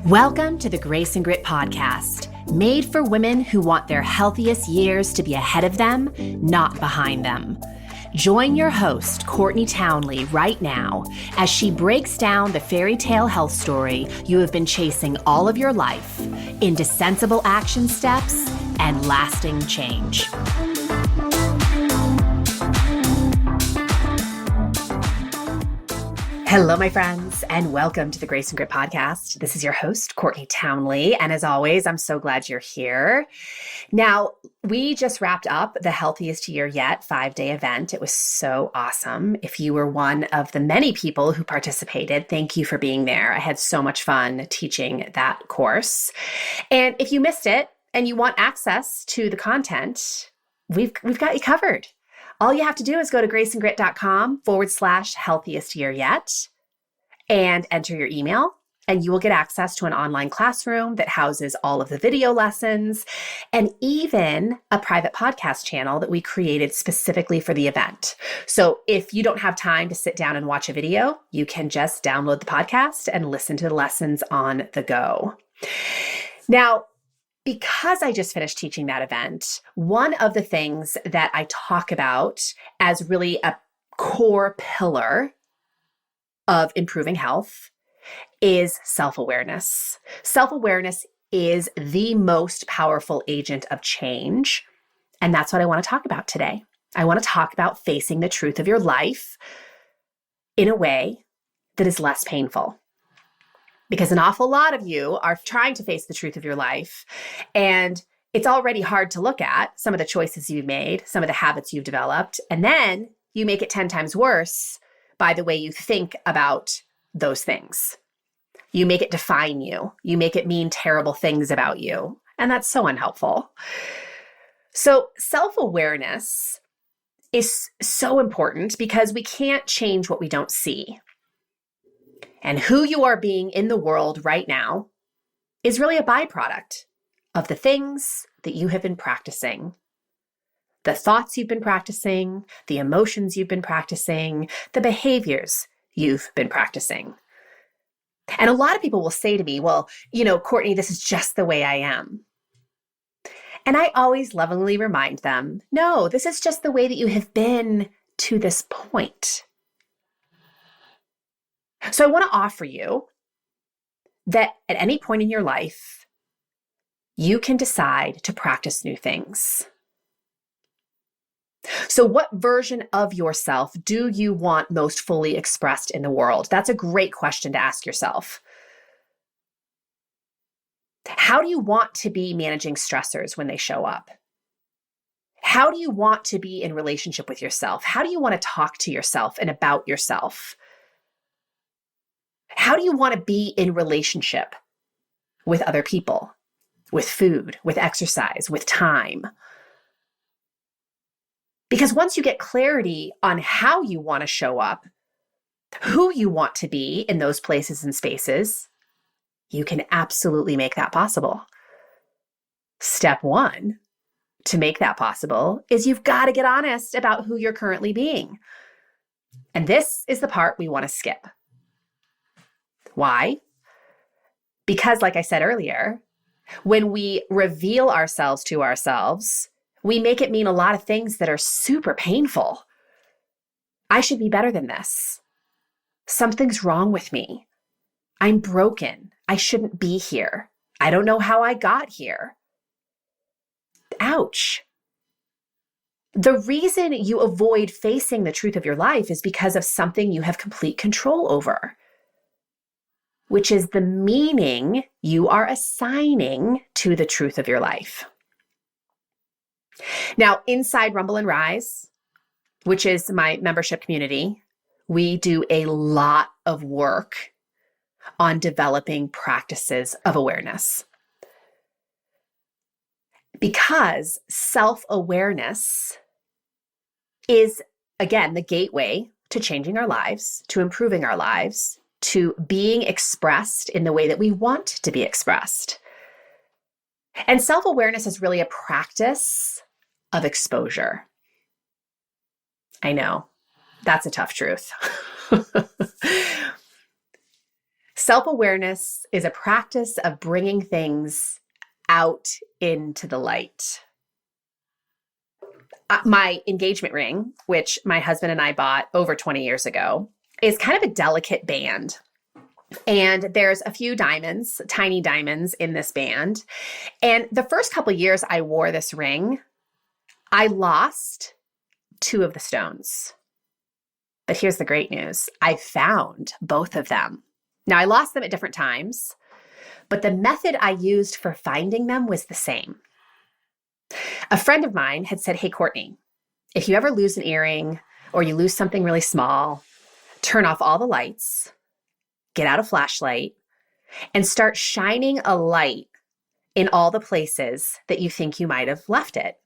Welcome to the Grace and Grit podcast, made for women who want their healthiest years to be ahead of them, not behind them. Join your host, Courtney Townley, right now as she breaks down the fairy tale health story you have been chasing all of your life into sensible action steps and lasting change. Hello, my friends, and welcome to the Grace and Grit podcast. This is your host, Courtney Townley, and as always, I'm so glad you're here. Now, we just wrapped up the Healthiest Year Yet 5-day event. It was so awesome. If you were one of the many people who participated, thank you for being there. I had so much fun teaching that course. And if you missed it and you want access to the content, we've got you covered. All you have to do is go to graceandgrit.com/healthiest year yet and enter your email, and you will get access to an online classroom that houses all of the video lessons and even a private podcast channel that we created specifically for the event. So if you don't have time to sit down and watch a video, you can just download the podcast and listen to the lessons on the go. Now, because I just finished teaching that event, one of the things that I talk about as really a core pillar of improving health is self-awareness. Self-awareness is the most powerful agent of change, and that's what I want to talk about today. I want to talk about facing the truth of your life in a way that is less painful. Because an awful lot of you are trying to face the truth of your life, and it's already hard to look at some of the choices you've made, some of the habits you've developed, and then you make it 10 times worse by the way you think about those things. You make it define you. You make it mean terrible things about you, and that's so unhelpful. So self-awareness is so important because we can't change what we don't see. And who you are being in the world right now is really a byproduct of the things that you have been practicing. The thoughts you've been practicing, the emotions you've been practicing, the behaviors you've been practicing. And a lot of people will say to me, well, Courtney, this is just the way I am. And I always lovingly remind them, no, this is just the way that you have been to this point. So I want to offer you that at any point in your life, you can decide to practice new things. So what version of yourself do you want most fully expressed in the world? That's a great question to ask yourself. How do you want to be managing stressors when they show up? How do you want to be in relationship with yourself? How do you want to talk to yourself and about yourself? How do you want to be in relationship with other people, with food, with exercise, with time? Because once you get clarity on how you want to show up, who you want to be in those places and spaces, you can absolutely make that possible. Step one to make that possible is you've got to get honest about who you're currently being. And this is the part we want to skip. Why? Because, like I said earlier, when we reveal ourselves to ourselves, we make it mean a lot of things that are super painful. I should be better than this. Something's wrong with me. I'm broken. I shouldn't be here. I don't know how I got here. Ouch. The reason you avoid facing the truth of your life is because of something you have complete control over, which is the meaning you are assigning to the truth of your life. Now, inside Rumble and Rise, which is my membership community, we do a lot of work on developing practices of awareness. Because self-awareness is, again, the gateway to changing our lives, to improving our lives, to being expressed in the way that we want to be expressed. And self-awareness is really a practice of exposure. I know, that's a tough truth. Self-awareness is a practice of bringing things out into the light. My engagement ring, which my husband and I bought over 20 years ago, is kind of a delicate band. And there's a few diamonds, tiny diamonds in this band. And the first couple of years I wore this ring, I lost 2 of the stones. But here's the great news. I found both of them. Now, I lost them at different times, but the method I used for finding them was the same. A friend of mine had said, hey, Courtney, if you ever lose an earring or you lose something really small, turn off all the lights, get out a flashlight, and start shining a light in all the places that you think you might have left it.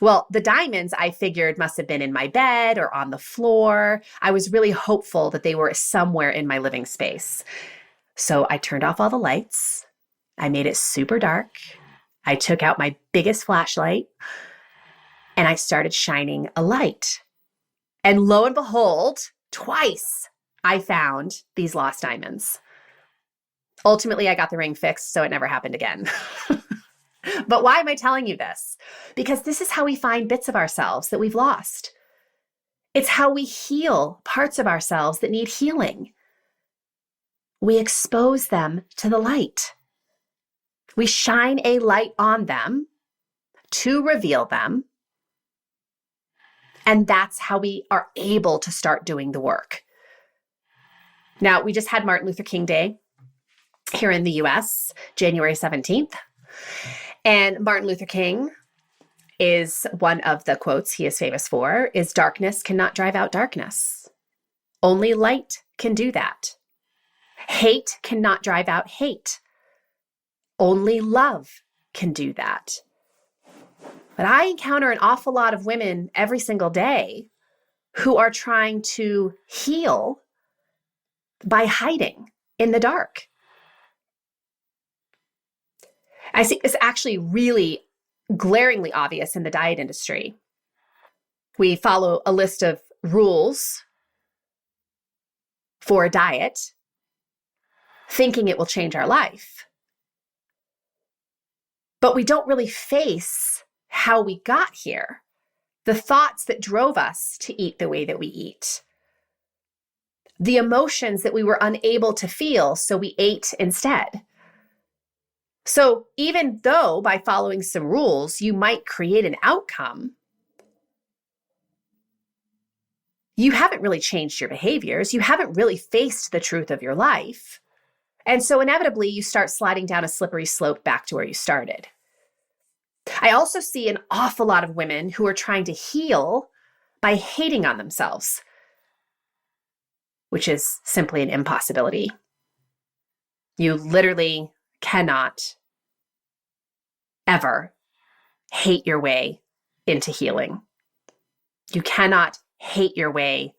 Well, the diamonds I figured must have been in my bed or on the floor. I was really hopeful that they were somewhere in my living space. So I turned off all the lights. I made it super dark. I took out my biggest flashlight and I started shining a light. And lo and behold, twice I found these lost diamonds. Ultimately, I got the ring fixed, so it never happened again. But why am I telling you this? Because this is how we find bits of ourselves that we've lost. It's how we heal parts of ourselves that need healing. We expose them to the light. We shine a light on them to reveal them. And that's how we are able to start doing the work. Now, we just had Martin Luther King Day here in the US, January 17th. And Martin Luther King is one of the quotes he is famous for is darkness cannot drive out darkness. Only light can do that. Hate cannot drive out hate. Only love can do that. But I encounter an awful lot of women every single day who are trying to heal by hiding in the dark. I see this actually really glaringly obvious in the diet industry. We follow a list of rules for a diet, thinking it will change our life. But we don't really face how we got here, the thoughts that drove us to eat the way that we eat, the emotions that we were unable to feel, so we ate instead. So even though by following some rules, you might create an outcome, you haven't really changed your behaviors. You haven't really faced the truth of your life. And so inevitably, you start sliding down a slippery slope back to where you started. I also see an awful lot of women who are trying to heal by hating on themselves, which is simply an impossibility. You literally cannot ever hate your way into healing. You cannot hate your way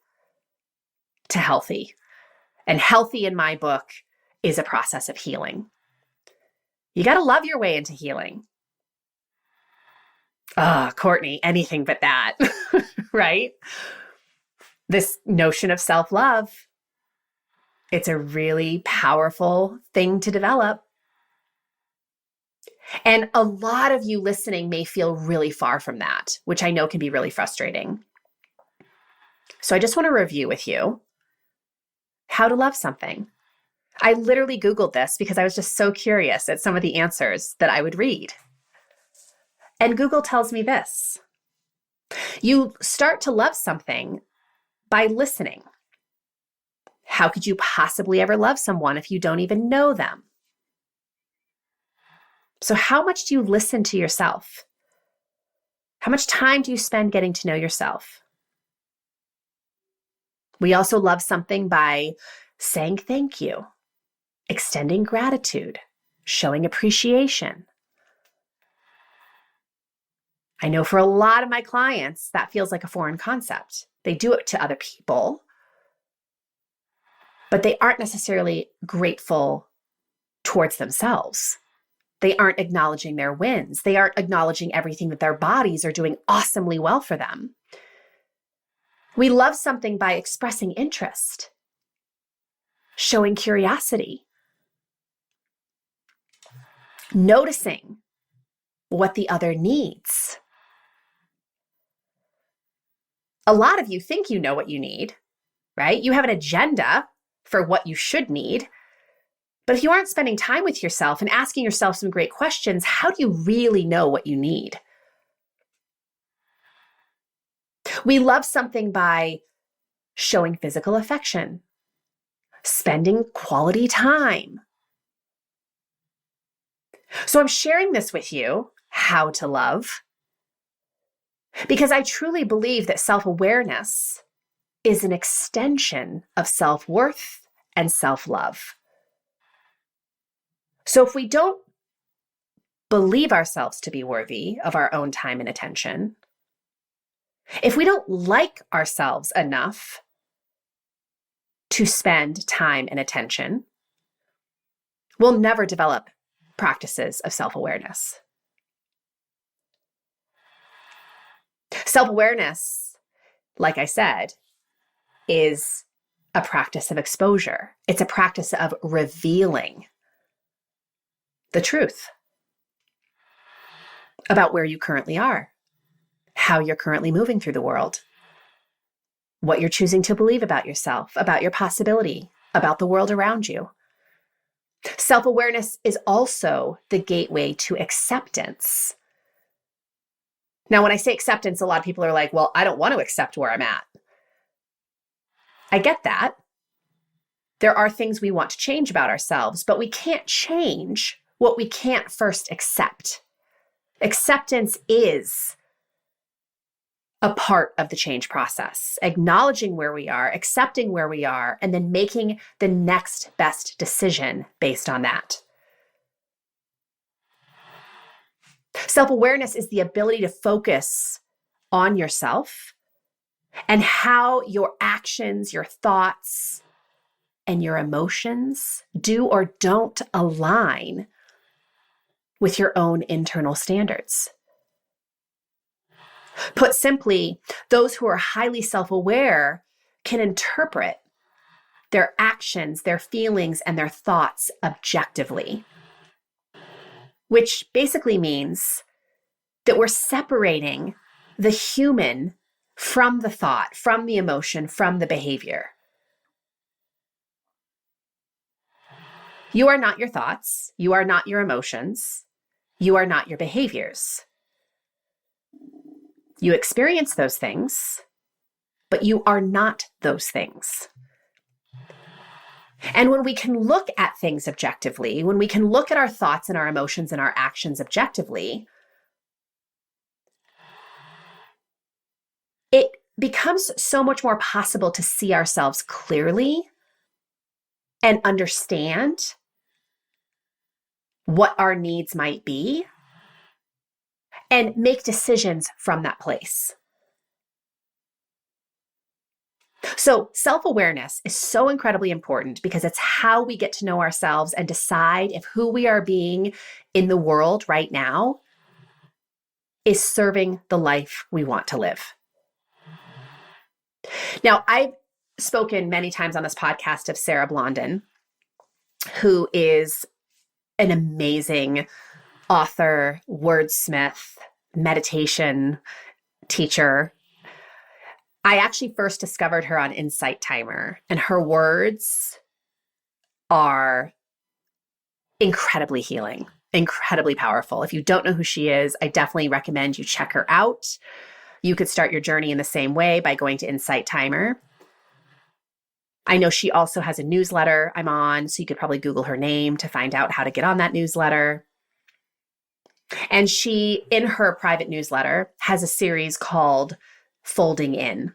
to healthy. And healthy in my book is a process of healing. You got to love your way into healing. Courtney, anything but that, right? This notion of self-love, it's a really powerful thing to develop. And a lot of you listening may feel really far from that, which I know can be really frustrating. So I just want to review with you how to love something. I literally Googled this because I was just so curious at some of the answers that I would read. And Google tells me this: you start to love something by listening. How could you possibly ever love someone if you don't even know them? So how much do you listen to yourself? How much time do you spend getting to know yourself? We also love something by saying thank you, extending gratitude, showing appreciation. I know for a lot of my clients, that feels like a foreign concept. They do it to other people, but they aren't necessarily grateful towards themselves. They aren't acknowledging their wins. They aren't acknowledging everything that their bodies are doing awesomely well for them. We love something by expressing interest. showing curiosity, noticing what the other needs. A lot of you think you know what you need, right? You have an agenda for what you should need. But if you aren't spending time with yourself and asking yourself some great questions, how do you really know what you need? We love something by showing physical affection, spending quality time. So I'm sharing this with you, how to love, because I truly believe that self-awareness is an extension of self-worth and self-love. So if we don't believe ourselves to be worthy of our own time and attention, if we don't like ourselves enough to spend time and attention, we'll never develop practices of self-awareness. Self-awareness, like I said, is a practice of exposure. It's a practice of revealing the truth about where you currently are, how you're currently moving through the world, what you're choosing to believe about yourself, about your possibility, about the world around you. Self-awareness is also the gateway to acceptance. Now, when I say acceptance, a lot of people are like, well, I don't want to accept where I'm at. I get that. There are things we want to change about ourselves, but we can't change what we can't first accept. Acceptance is a part of the change process, acknowledging where we are, accepting where we are, and then making the next best decision based on that. Self-awareness is the ability to focus on yourself and how your actions, your thoughts, and your emotions do or don't align with your own internal standards. Put simply, those who are highly self-aware can interpret their actions, their feelings, and their thoughts objectively, which basically means that we're separating the human from the thought, from the emotion, from the behavior. You are not your thoughts. You are not your emotions. You are not your behaviors. You experience those things, but you are not those things. And when we can look at things objectively, when we can look at our thoughts and our emotions and our actions objectively, it becomes so much more possible to see ourselves clearly and understand what our needs might be and make decisions from that place. So self-awareness is so incredibly important because it's how we get to know ourselves and decide if who we are being in the world right now is serving the life we want to live. Now, I've spoken many times on this podcast of Sarah Blondin, who is an amazing author, wordsmith, meditation teacher. I actually first discovered her on Insight Timer, and her words are incredibly healing, incredibly powerful. If you don't know who she is, I definitely recommend you check her out. You could start your journey in the same way by going to Insight Timer. I know she also has a newsletter I'm on, so you could probably Google her name to find out how to get on that newsletter. And she, in her private newsletter, has a series called Folding In.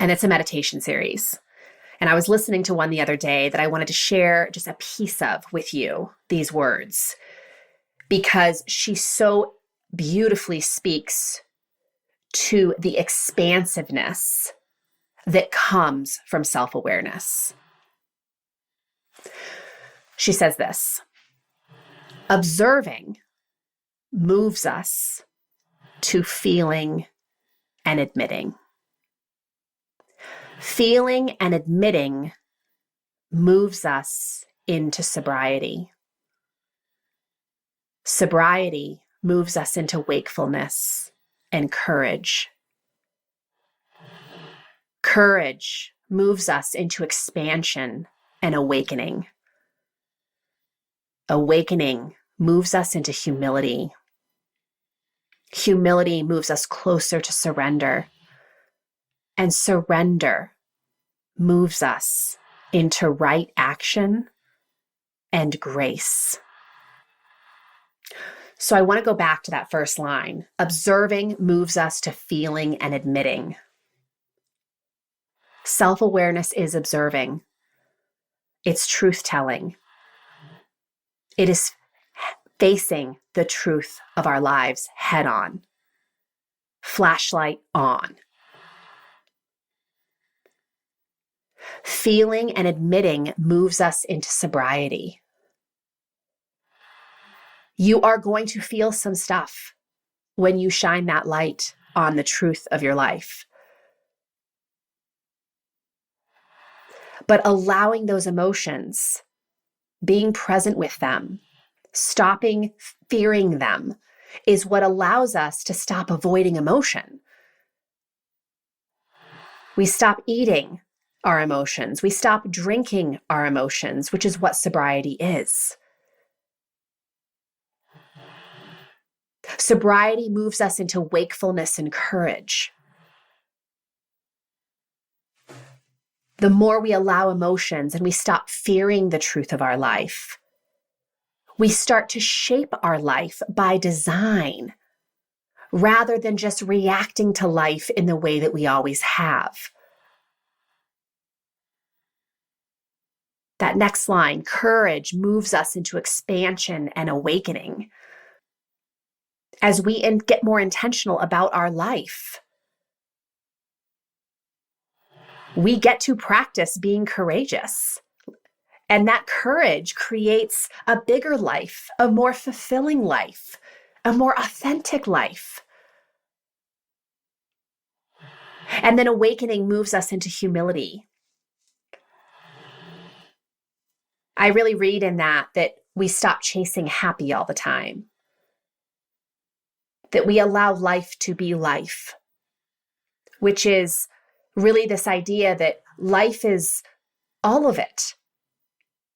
And it's a meditation series. And I was listening to one the other day that I wanted to share just a piece of with you, these words, because she so beautifully speaks to the expansiveness that comes from self-awareness. She says this: observing moves us to feeling and admitting. Feeling and admitting moves us into sobriety. Sobriety moves us into wakefulness and courage. Courage moves us into expansion and awakening. Awakening moves us into humility. Humility moves us closer to surrender. And surrender moves us into right action and grace. So I want to go back to that first line. Observing moves us to feeling and admitting. Self-awareness is observing. It's truth-telling. It is facing the truth of our lives head on. Flashlight on. Feeling and admitting moves us into sobriety. You are going to feel some stuff when you shine that light on the truth of your life. But allowing those emotions, being present with them, stopping fearing them, is what allows us to stop avoiding emotion. We stop eating our emotions. We stop drinking our emotions, which is what sobriety is. Sobriety moves us into wakefulness and courage. The more we allow emotions and we stop fearing the truth of our life, we start to shape our life by design rather than just reacting to life in the way that we always have. That next line, courage moves us into expansion and awakening. As we get more intentional about our life, we get to practice being courageous. And that courage creates a bigger life, a more fulfilling life, a more authentic life. And then awakening moves us into humility. I really read in that we stop chasing happy all the time, that we allow life to be life, which is really this idea that life is all of it.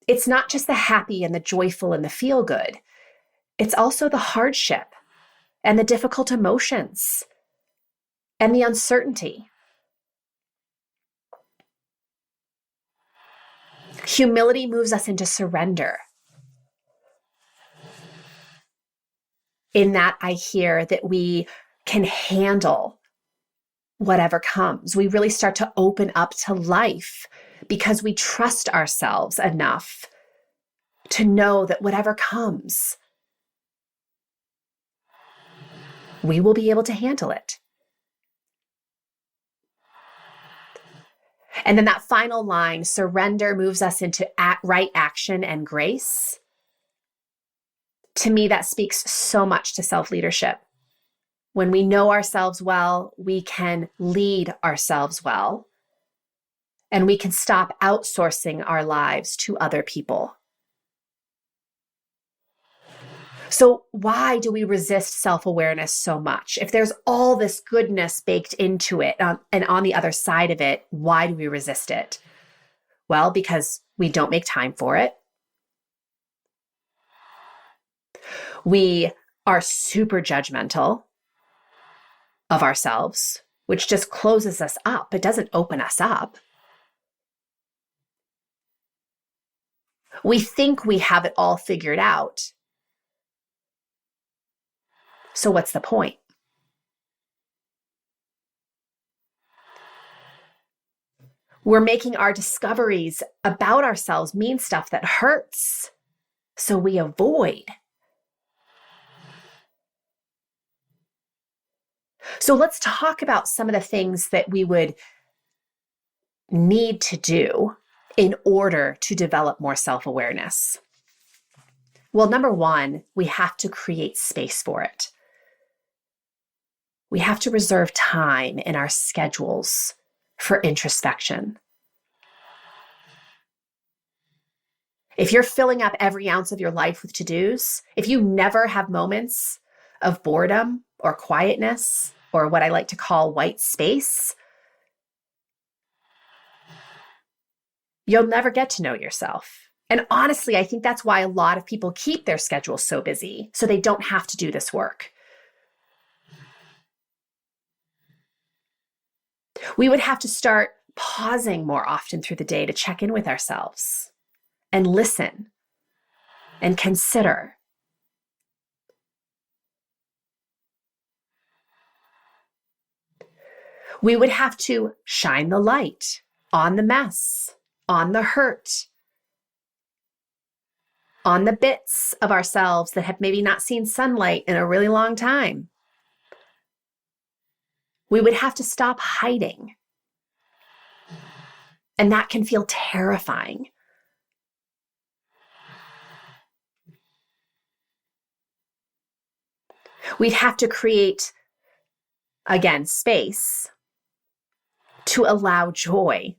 It's not just the happy and the joyful and the feel good. It's also the hardship and the difficult emotions and the uncertainty. Humility moves us into surrender. In that, I hear that we can handle whatever comes. We really start to open up to life because we trust ourselves enough to know that whatever comes, we will be able to handle it. And then that final line, surrender moves us into right action and grace. To me, that speaks so much to self-leadership. When we know ourselves well, we can lead ourselves well, and we can stop outsourcing our lives to other people. So why do we resist self-awareness so much? If there's all this goodness baked into it, and on the other side of it, why do we resist it? Well, because we don't make time for it. We are super judgmental of ourselves, which just closes us up. It doesn't open us up. We think we have it all figured out. So what's the point? We're making our discoveries about ourselves mean stuff that hurts, so we avoid. So let's talk about some of the things that we would need to do in order to develop more self-awareness. Well, number one, we have to create space for it. We have to reserve time in our schedules for introspection. If you're filling up every ounce of your life with to-dos, if you never have moments of boredom or quietness or what I like to call white space, you'll never get to know yourself. And honestly, I think that's why a lot of people keep their schedules so busy, so they don't have to do this work. We would have to start pausing more often through the day to check in with ourselves and listen and consider. We would have to shine the light on the mess, on the hurt, on the bits of ourselves that have maybe not seen sunlight in a really long time. We would have to stop hiding. And that can feel terrifying. We'd have to create, again, space to allow joy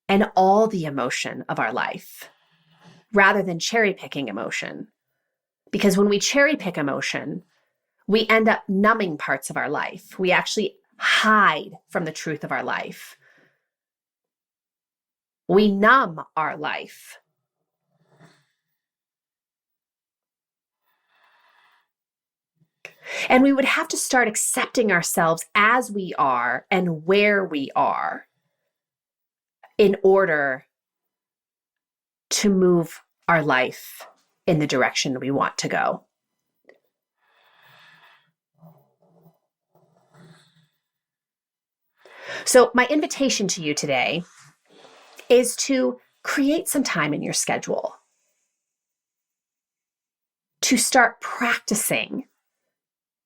and all the emotion of our life rather than cherry picking emotion. Because when we cherry pick emotion, we end up numbing parts of our life. We actually hide from the truth of our life. We numb our life. And we would have to start accepting ourselves as we are and where we are in order to move our life in the direction we want to go. So my invitation to you today is to create some time in your schedule to start practicing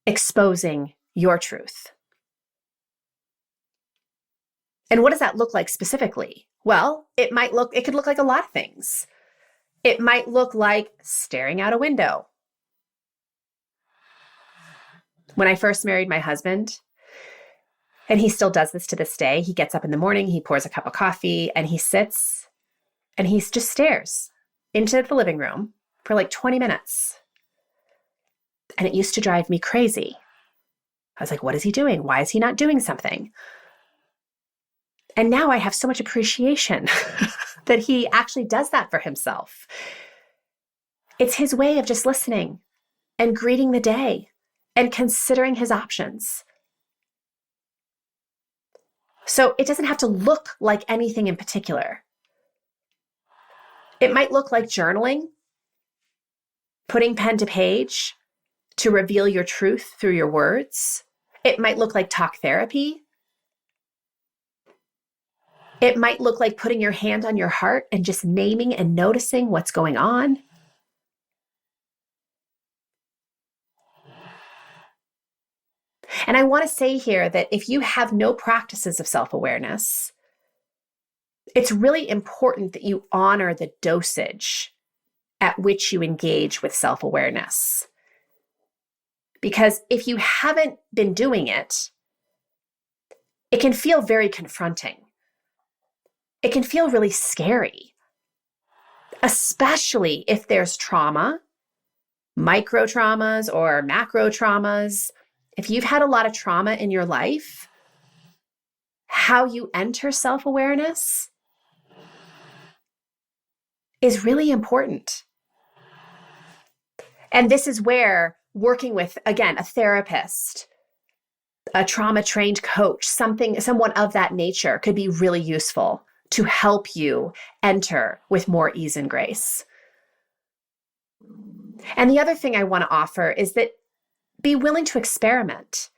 exposing your truth. And what does that look like specifically? Well, it could look like a lot of things. It might look like staring out a window. When I first married my husband, and he still does this to this day, he gets up in the morning, he pours a cup of coffee, and he sits and he just stares into the living room for like 20 minutes. And it used to drive me crazy. I was like, what is he doing? Why is he not doing something? And now I have so much appreciation that he actually does that for himself. It's his way of just listening and greeting the day and considering his options. So it doesn't have to look like anything in particular. It might look like journaling, putting pen to page to reveal your truth through your words. It might look like talk therapy. It might look like putting your hand on your heart and just naming and noticing what's going on. And I want to say here that if you have no practices of self-awareness, it's really important that you honor the dosage at which you engage with self-awareness. Because if you haven't been doing it, it can feel very confronting. It can feel really scary, especially if there's trauma, micro traumas or macro traumas. If you've had a lot of trauma in your life, how you enter self-awareness is really important. And this is where working with, again, a therapist, a trauma-trained coach, someone of that nature could be really useful to help you enter with more ease and grace. And the other thing I want to offer is that be willing to experiment.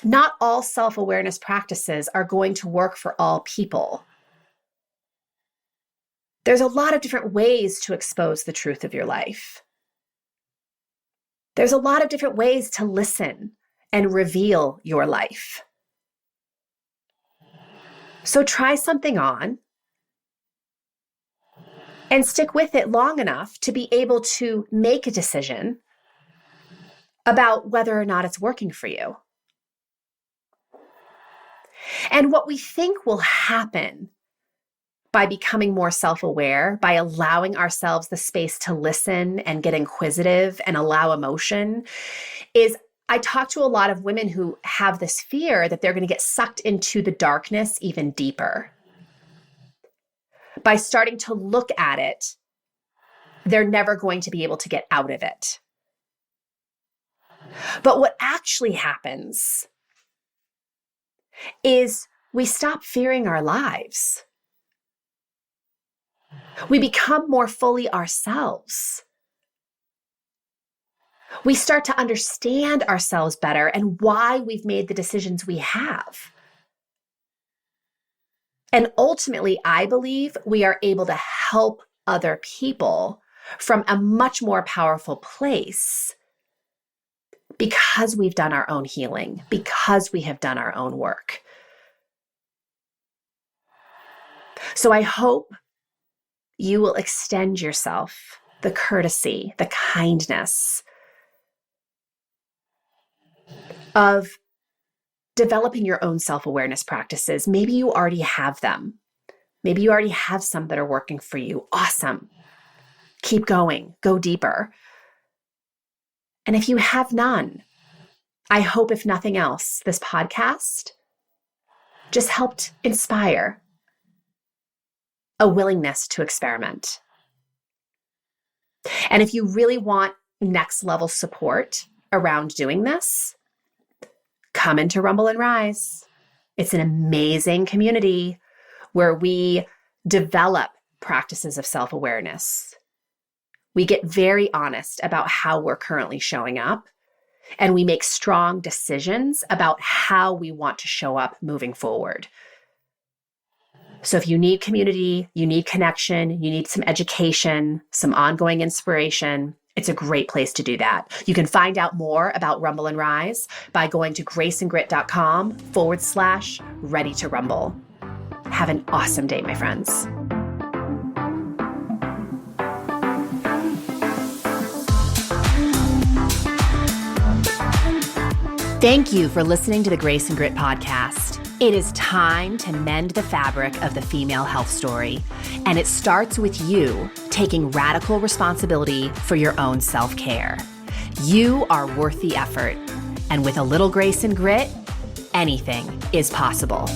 Not all self-awareness practices are going to work for all people. There's a lot of different ways to expose the truth of your life. There's a lot of different ways to listen and reveal your life. So try something on and stick with it long enough to be able to make a decision about whether or not it's working for you. And what we think will happen by becoming more self-aware, by allowing ourselves the space to listen and get inquisitive and allow emotion, is I talk to a lot of women who have this fear that they're going to get sucked into the darkness even deeper. By starting to look at it, they're never going to be able to get out of it. But what actually happens is we stop fearing our lives. We become more fully ourselves. We start to understand ourselves better and why we've made the decisions we have. And ultimately, I believe we are able to help other people from a much more powerful place because we've done our own healing, because we have done our own work. So I hope you will extend yourself the courtesy, the kindness of developing your own self-awareness practices. Maybe you already have them. Maybe you already have some that are working for you. Awesome. Keep going. Go deeper. And if you have none, I hope, if nothing else, this podcast just helped inspire a willingness to experiment. And if you really want next level support around doing this, come into Rumble and Rise. It's an amazing community where we develop practices of self-awareness. We get very honest about how we're currently showing up, and we make strong decisions about how we want to show up moving forward. So if you need community, you need connection, you need some education, some ongoing inspiration, it's a great place to do that. You can find out more about Rumble and Rise by going to graceandgrit.com/ready to rumble. Have an awesome day, my friends. Thank you for listening to the Grace and Grit podcast. It is time to mend the fabric of the female health story, and it starts with you taking radical responsibility for your own self-care. You are worth the effort, and with a little grace and grit, anything is possible.